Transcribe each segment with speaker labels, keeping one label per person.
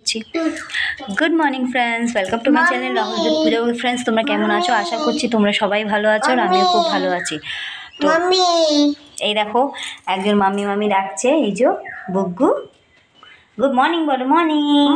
Speaker 1: করছি। Good morning friends, welcome to my channel Rahul দুধ পূজা। Friends, তোমরা কেমন আছো? আশা করছি তোমরা সবাই ভালো আছো আর আমিও খুব ভালো আছি। তো এই দেখো একজন মাম্মি মাম্মি ডাকছে, এই যে বুগ্গু। গুড মর্নিং বলো, মর্নিং।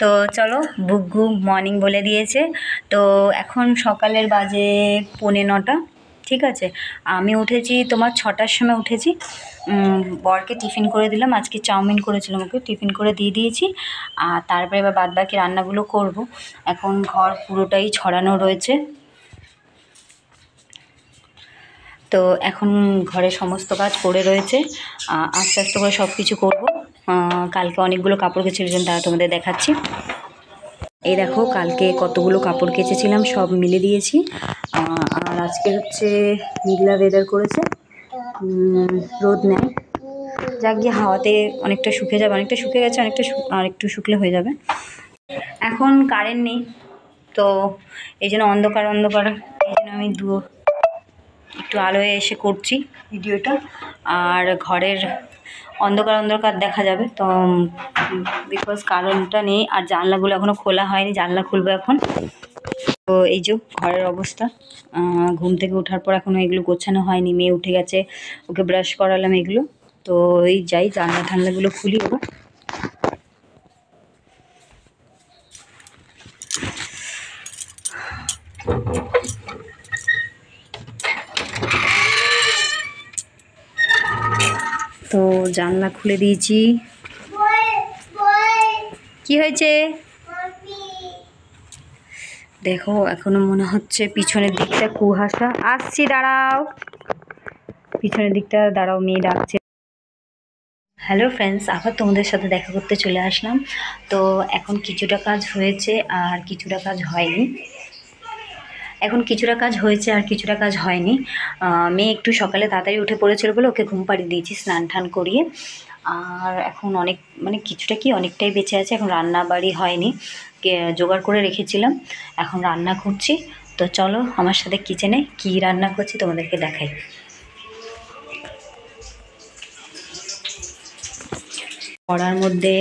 Speaker 1: তো চলো, বুগ্গু মর্নিং বলে দিয়েছে। তো এখন সকালের বাজে 9:45, ঠিক আছে। আমি উঠেছি তোমার 6টার সময় উঠেছি। বরকে টিফিন করে দিলাম, আজকে চাউমিন করেছিলাম, ওকে টিফিন করে দিয়ে দিয়েছি। আর তারপরে এবার বাদবাকি রান্নাগুলো করব। এখন ঘর পুরোটাই ছড়ানো রয়েছে, তো এখন ঘরে সমস্ত কাজ পড়ে রয়েছে। আস্তে আস্তে করে সব কিছু করবো। কালকে অনেকগুলো কাপড় কেচেছিলাম, তারা তোমাদের দেখাচ্ছি। এই দেখো কালকে কতগুলো কাপড় কেচেছিলাম, সব মিলে দিয়েছি। আর আজকে হচ্ছে মেঘলা ওয়েদার করেছে, রোদ নেই। যাক গিয়ে হাওয়াতে অনেকটা শুকিয়ে যাবে, অনেকটা শুকিয়ে গেছে, অনেকটা আর একটু শুকলে হয়ে যাবে। এখন কারেন্ট নেই, তো এই জন্য অন্ধকার অন্ধকার, এই জন্য আমি একটু আলোয় এসে করছি ভিডিওটা। আর ঘরের অন্ধকার অন্ধকার দেখা যাবে, তো বিকজ কারেন্টটা নেই। আর জানলাগুলো এখনও খোলা হয়নি, জানলা খুলবো এখন। তো এই যে ঘরের অবস্থা, ঘুম থেকে ওঠার পর এখনও এগুলো গোছানো হয়নি। মেয়ে উঠে গেছে, ওকে ব্রাশ করালাম এগুলো। তো এই যাই জানলা ঠান্লাগুলো খুলি ওরা। তো জানলা খুলে দিয়েছি। কি হয়েছে দেখো, এখনো মনে হচ্ছে পিছনের দিকটা কুয়াশা। আসছি, দাঁড়াও, পিছনের দিকটা দাঁড়াও, মেয়ে ডাকছে। হ্যালো ফ্রেন্ডস, আবার তোমাদের সাথে দেখা করতে চলে আসলাম। তো এখন কিছুটা কাজ হয়েছে আর কিছুটা কাজ হয়নি। এখন কিছুটা কাজ হয়েছে আর কিছুটা কাজ হয়নি। মেয়ে একটু সকালে তাড়াতাড়ি উঠে পড়েছিল বলে ওকে ঘুম পাড়িয়ে দিয়েছি স্নান টান করিয়ে। আর এখন অনেক কিছুটা কি অনেকটাই বেঁচে আছে। এখন রান্না বাড়ি হয়নি, জোগাড় করে রেখেছিলাম, এখন রান্না করছি। তো চলো আমার সাথে কিচেনে কি রান্না করছি তোমাদেরকে দেখাই। কড়ার মধ্যে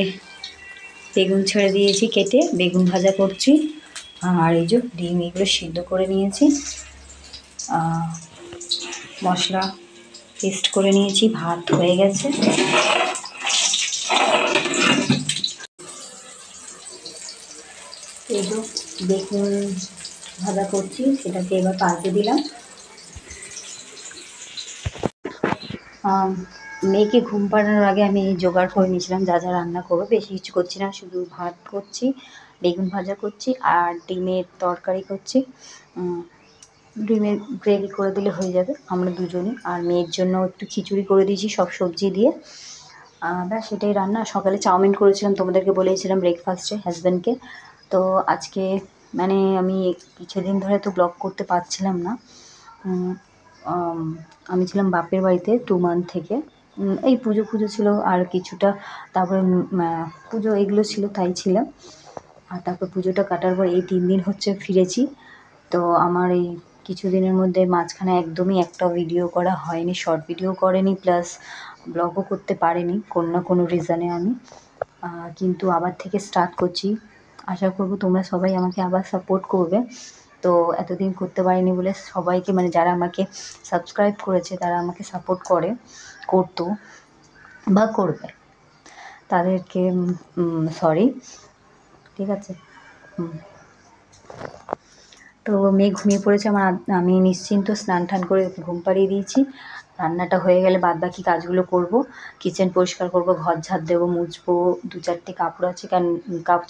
Speaker 1: বেগুন ছেড়ে দিয়েছি, কেটে বেগুন ভাজা করছি। আর এই যে ডিম এগুলো সিদ্ধ করে নিয়েছি, মশলা পেস্ট করে নিয়েছি, ভাত হয়ে গেছে। এই যে বেগুন ভাজা করছি, সেটাকে এবার পাল্টে দিলাম। মেয়েকে ঘুম পাড়ানোর আগে আমি জোগাড় করে নিয়েছিলাম যা যা রান্না করবো। বেশি কিছু করছি না, শুধু ভাত করছি, বেগুন ভাজা করছি আর ডিমের তরকারি করছি। ডিমের গ্রেভি করে দিলে হয়ে যাবে আমরা দুজনই। আর মেয়ের জন্য একটু খিচুড়ি করে দিয়েছি সব সবজি দিয়ে। ব্যাস সেটাই রান্না। সকালে চাউমিন করেছিলাম, তোমাদেরকে বলেছিলাম ব্রেকফাস্টে হাজব্যান্ডকে। তো আজকে আমি কিছুদিন ধরে তো ব্লগ করতে পারছিলাম না। আমি ছিলাম বাপের বাড়িতে 2 মান্থ থেকে। এই পুজো ছিল আর কিছুটা, তারপরে পুজো এগুলো ছিল, তাই ছিলাম। আর তারপর পুজোটা কাটার পর এই 3 দিন হচ্ছে ফিরেছি। তো আমার এই কিছুদিনের মধ্যে মাঝখানে একদমই একটা ভিডিও করা হয়নি, শর্ট ভিডিও করেনি, প্লাস ব্লগও করতে পারিনি কোনো না কোনো রিজনে আমি। কিন্তু আবার থেকে স্টার্ট করছি। আশা করব তোমরা সবাই আমাকে আবার সাপোর্ট করবে। তো এতদিন করতে পারিনি বলে সবাইকে, যারা আমাকে সাবস্ক্রাইব করেছে, তারা আমাকে সাপোর্ট করতো বা করবে, তাদেরকে সরি, ঠিক আছে। তো মেয়ে ঘুমিয়ে পড়েছে আমার, আমি নিশ্চিন্ত স্নান টান করে ঘুম পাড়িয়ে দিয়েছি। রান্নাটা হয়ে গেলে বাদবাকি কাজগুলো করব। কিচেন পরিষ্কার করব, ঘর ঝাড় দেবো, মুছবো, 2-4টে কাপড় আছে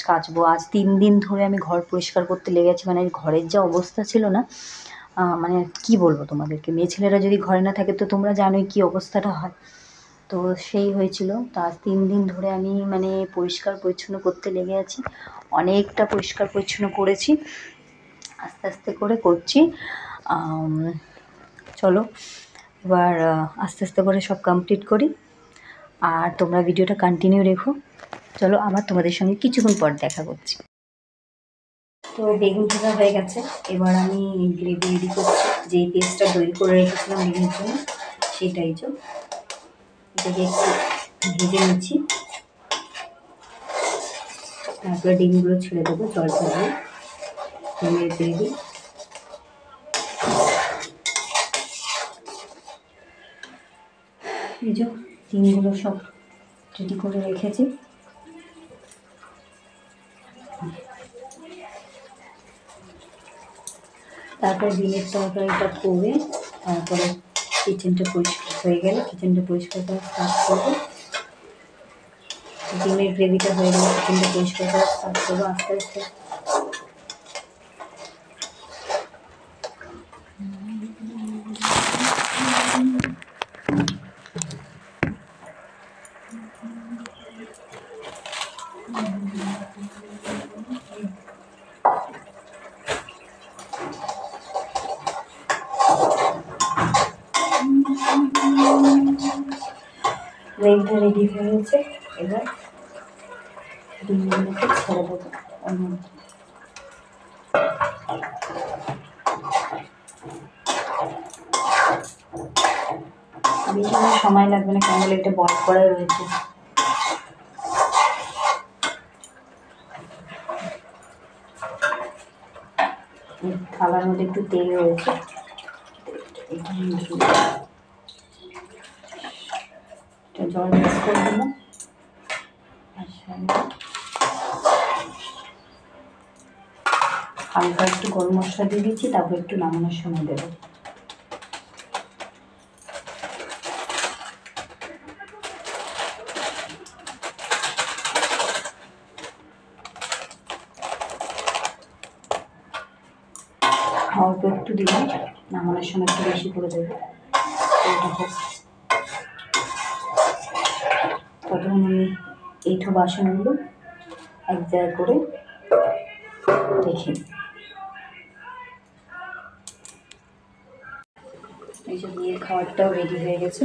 Speaker 1: কাচবো। আজ 3 দিন ধরে আমি ঘর পরিষ্কার করতে লেগেছি। ঘরের যা অবস্থা ছিল না, কি বলবো তোমাদেরকে। মেয়ে ছেলেরা যদি ঘরে না থাকে তো তোমরা জানোই কি অবস্থাটা হয়। তো সেই হয়েছিল। তো আজ 3 দিন ধরে আমি পরিষ্কার পরিচ্ছন্ন করতে লেগে আছি। অনেকটা পরিষ্কার পরিচ্ছন্ন করেছি, আস্তে আস্তে করে করছি। চলো এবার আস্তে আস্তে করে সব কমপ্লিট করি, আর তোমরা ভিডিওটা কন্টিনিউ রেখো। চলো আবার তোমাদের সঙ্গে কিছুক্ষণ পর দেখা করছি। তো বেগুন ভাজা হয়ে গেছে, এবার আমি গ্রেভি রেডি করছি। যেই পেস্টটা তৈরি করে রেখেছিলাম বেগুনের জন্য, সেটাই এটাকে একটু ভেজে নিচ্ছি। তারপরে ডিমগুলো ছেড়ে দেবো জল ছাড়াই, ডিমের গ্রেভি। এই যে ডিমগুলো সব রেডি করে রেখেছি। তারপর ডিমের তরকারিটা করে তারপরে কিচেনটা পরিষ্কার হয়ে গেলে কিচেনটা পরিষ্কার করা স্টার্ট করবো। ডিমের গ্রেভিটা হয়ে গেলে কিচেনটা পরিষ্কার করা স্টার্ট করবো আস্তে আস্তে। গ্রেভিটা রেডি হয়ে গেছে, এবার ডিমগুলোকে ছেড়ে দেবো। বেশি সময় লাগবে না, কেন বলে এটা বয়েল করা রয়েছে। থালার মধ্যে একটু তেল রয়েছে, জল মিক্স করে দিলাম। হালকা একটু গরম মশলা দিয়ে দিচ্ছি, তারপর একটু নামানোর সময় দেবো। অল্প একটু দিলাম, নামানোর সময় একটু বেশি করে দেবো। তখন আমি এইটো বাসনগুলো এক জায়গায় করে রেখে দিই। এই যে বিয়ের খাবারটাও রেডি হয়ে গেছে।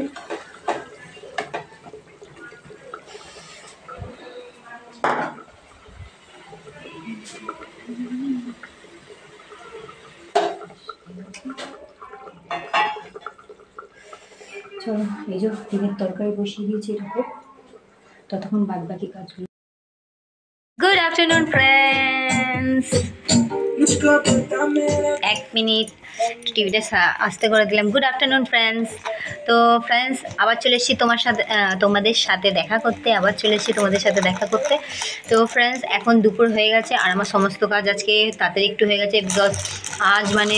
Speaker 1: চলো, এই যে ডিমের তরকারি বসিয়ে দিয়েছি এরকম, ততক্ষণ বাদ বাকি কাজগুলো। Good afternoon friends. এক মিনিট টিভিটা আস্তে করে দিলাম। Good afternoon friends. তো ফ্রেন্ডস, আবার চলে এসেছি তোমাদের সাথে দেখা করতে, তো ফ্রেন্ডস, এখন দুপুর হয়ে গেছে আর আমার সমস্ত কাজ আজকে তাড়াতাড়ি একটু হয়ে গেছে, বিকজ আজ মানে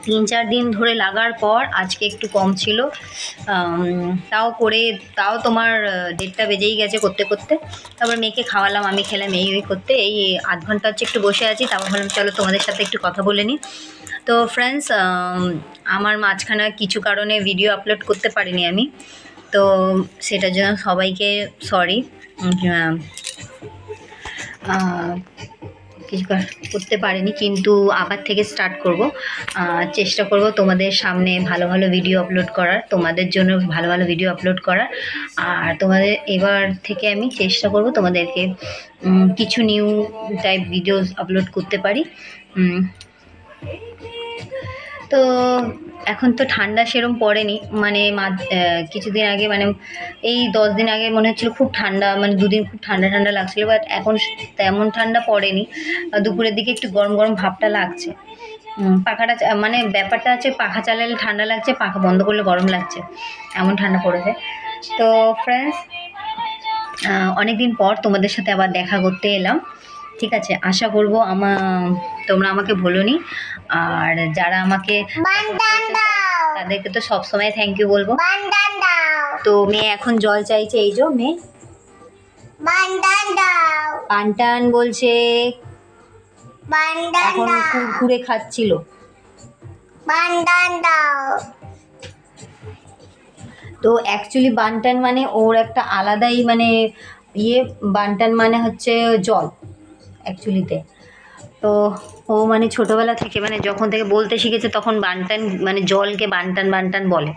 Speaker 1: 3-4 দিন ধরে লাগার পর আজকে একটু কম ছিল। তাও তোমার 1:30 বেজেই গেছে করতে করতে। তারপর মেয়েকে খাওয়ালাম, আমি খেলাম, এই করতে এই আধ ঘন্টা হচ্ছে একটু বসে আছি। তারপর ভাবলাম চলো তোমাদের সাথে একটু কথা বলে নিই। তো ফ্রেন্ডস, আমার মাঝখানে কিছু কারণে ভিডিও আপলোড করতে পারিনি আমি, তো সেটার জন্য সবাইকে সরি। কিছু করতে পারিনি, কিন্তু আবার থেকে স্টার্ট করব। চেষ্টা করব তোমাদের সামনে ভালো ভালো ভিডিও আপলোড করার, তোমাদের জন্য ভালো ভালো ভিডিও আপলোড করার। আর তোমাদের এবার থেকে আমি চেষ্টা করব তোমাদেরকে কিছু নিউ টাইপ ভিডিওস আপলোড করতে পারি। তো এখন তো ঠান্ডা সেরম পড়েনি, মানে কিছুদিন আগে, মানে এই 10 দিন আগে মনে হচ্ছিলো খুব ঠান্ডা, মানে 2 দিন খুব ঠান্ডা ঠান্ডা লাগছিলো, বাট এখন তেমন ঠান্ডা পড়েনি। দুপুরের দিকে একটু গরম গরম ভাবটা লাগছে। পাখাটা মানে ব্যাপারটা আছে, পাখা চালালে ঠান্ডা লাগছে, পাখা বন্ধ করলে গরম লাগছে, এমন ঠান্ডা পড়েছে। তো ফ্রেন্ডস, অনেক দিন পর তোমাদের সাথে আবার দেখা করতে এলাম, ঠিক আছে। আশা করব তোমরা আমাকে ভুলোনি, আর যারা আমাকে তাদেরকে তো সবসময় থ্যাংক ইউ বলবো। তো মেয়ে এখন জল চাইছে, এই যে মেয়ে পানটান বলছে, এখন কুরকুরে খাচ্ছিল। তো অ্যাকচুয়ালি বানটান মানে ওর একটা আলাদাই মানে বানটান মানে হচ্ছে জল অ্যাকচুয়ালিতে। তো ও মানে ছোটোবেলা থেকে, মানে যখন থেকে বলতে শিখেছে তখন বানটান মানে জলকে বানটান বানটান বলে।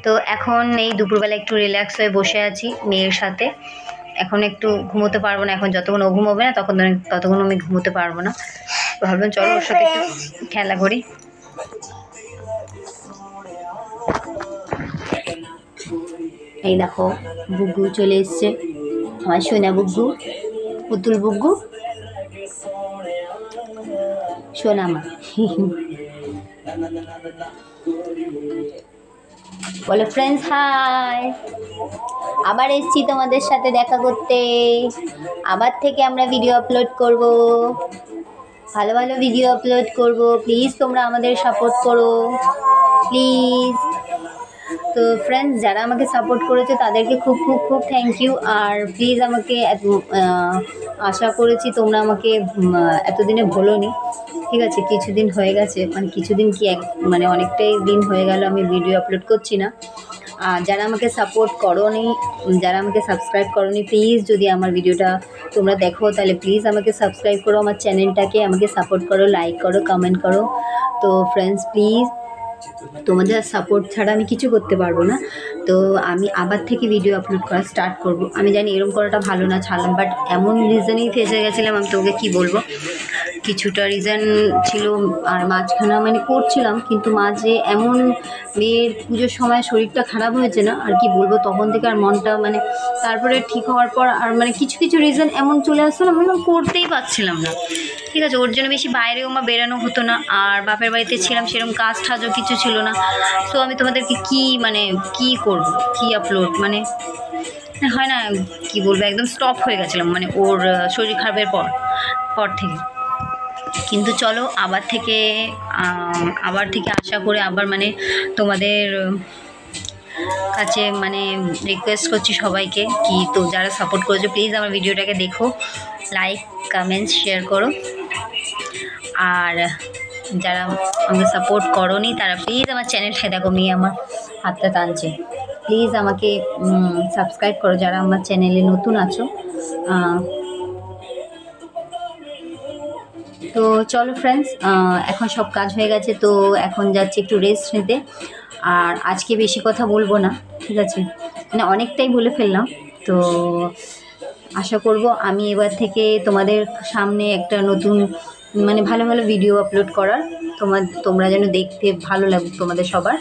Speaker 1: তো এখন এই দুপুরবেলা একটু রিল্যাক্স হয়ে বসে আছি মেয়ের সাথে। এখন একটু ঘুমোতে পারবো না, এখন যতক্ষণ ও ঘুমোবে না ততক্ষণ আমি ঘুমোতে পারবো না। তো ভাবলাম চলো ওর সাথে একটু খেলা করি। এই দেখো বুগু চলে এসছে। আমার সোনা বুগ্গু, পুতুল বুগ্গু, সোনা মা। বলো ফ্রেন্ডস হাই। আবার এসছি তোমাদের সাথে দেখা করতে, আবার থেকে আমরা ভিডিও আপলোড করব, ভালো ভালো ভিডিও আপলোড করব। প্লিজ তোমরা আমাদের সাপোর্ট করো প্লিজ। তো ফ্রেন্ডস, যারা আমাকে সাপোর্ট করেছে তাদেরকে খুব খুব খুব থ্যাংক ইউ। আর প্লিজ আমাকে আশা করেছি তোমরা আমাকে এতদিনে ভোলোনি, ঠিক আছে? কিছুদিন হয়ে গেছে, মানে কিছুদিন কি মানে অনেকটাই দিন হয়ে গেল আমি ভিডিও আপলোড করছি না। আর যারা আমাকে সাপোর্ট করোনি, যারা আমাকে সাবস্ক্রাইব করোনি, প্লিজ যদি আমার ভিডিওটা তোমরা দেখো তাহলে প্লিজ আমাকে সাবস্ক্রাইব করো, আমার চ্যানেলটাকে আমাকে সাপোর্ট করো, লাইক করো, কমেন্ট করো। তো ফ্রেন্ডস প্লিজ, তোমাদের সাপোর্ট ছাড়া আমি কিছু করতে পারবো না। তো আমি আবার থেকে ভিডিও আপলোড করা স্টার্ট করব। আমি জানি এরকম করাটা ভালো না, ছাড়লাম, বাট এমন রিজনেই ফেসে গেছিলাম, আমি তোমাকে কী বলবো, কিছুটা রিজন ছিল। আর মাঝখানে মানে করছিলাম, কিন্তু মাঝে এমন মেয়ের পুজোর সময় শরীরটা খারাপ হয়েছে না, আর কি বলবো, তখন থেকে আর মনটা মানে তারপরে ঠিক হওয়ার পর আর মানে কিছু কিছু রিজন এমন চলে আসতো না, মানে করতেই পারছিলাম না, ঠিক আছে? ওর জন্য বেশি বাইরেও বেরানো হতো না, আর বাপের বাড়িতে ছিলাম, সেরকম কাজ টাজও কিছু ছিল না। তো আমি তোমাদেরকে কি মানে কি করব, কি আপলোড, মানে হয় না, কি বলবো, একদম স্টপ হয়ে গেছিলাম মানে ওর শরীর খারাপের পর থেকে। কিন্তু চলো আবার থেকে আশা করে আবার মানে তোমাদের কাছে মানে রিকোয়েস্ট করছি সবাইকে, কি তো যারা সাপোর্ট করেছো প্লিজ আমার ভিডিওটাকে দেখো, লাইক কমেন্টস শেয়ার করো। আর যারা আমাকে সাপোর্ট করোনি তারা প্লিজ আমার চ্যানেলটা দেখো, মেয়ে আমার হাতটা টানছে, প্লিজ আমাকে সাবস্ক্রাইব করো যারা আমার চ্যানেলে নতুন আছো। তো চলো ফ্রেন্ডস, এখন সব কাজ হয়ে গেছে, তো এখন যাচ্ছি একটু রেস্ট নিতে। আর আজকে বেশি কথা বলবো না, ঠিক আছে? মানে অনেকটাই বলে ফেললাম। তো আশা করব আমি এবার থেকে তোমাদের সামনে একটা নতুন মানে ভালো ভালো ভিডিও আপলোড করার, তোমরা যেন দেখতে ভালো লাগুক তোমাদের সবার।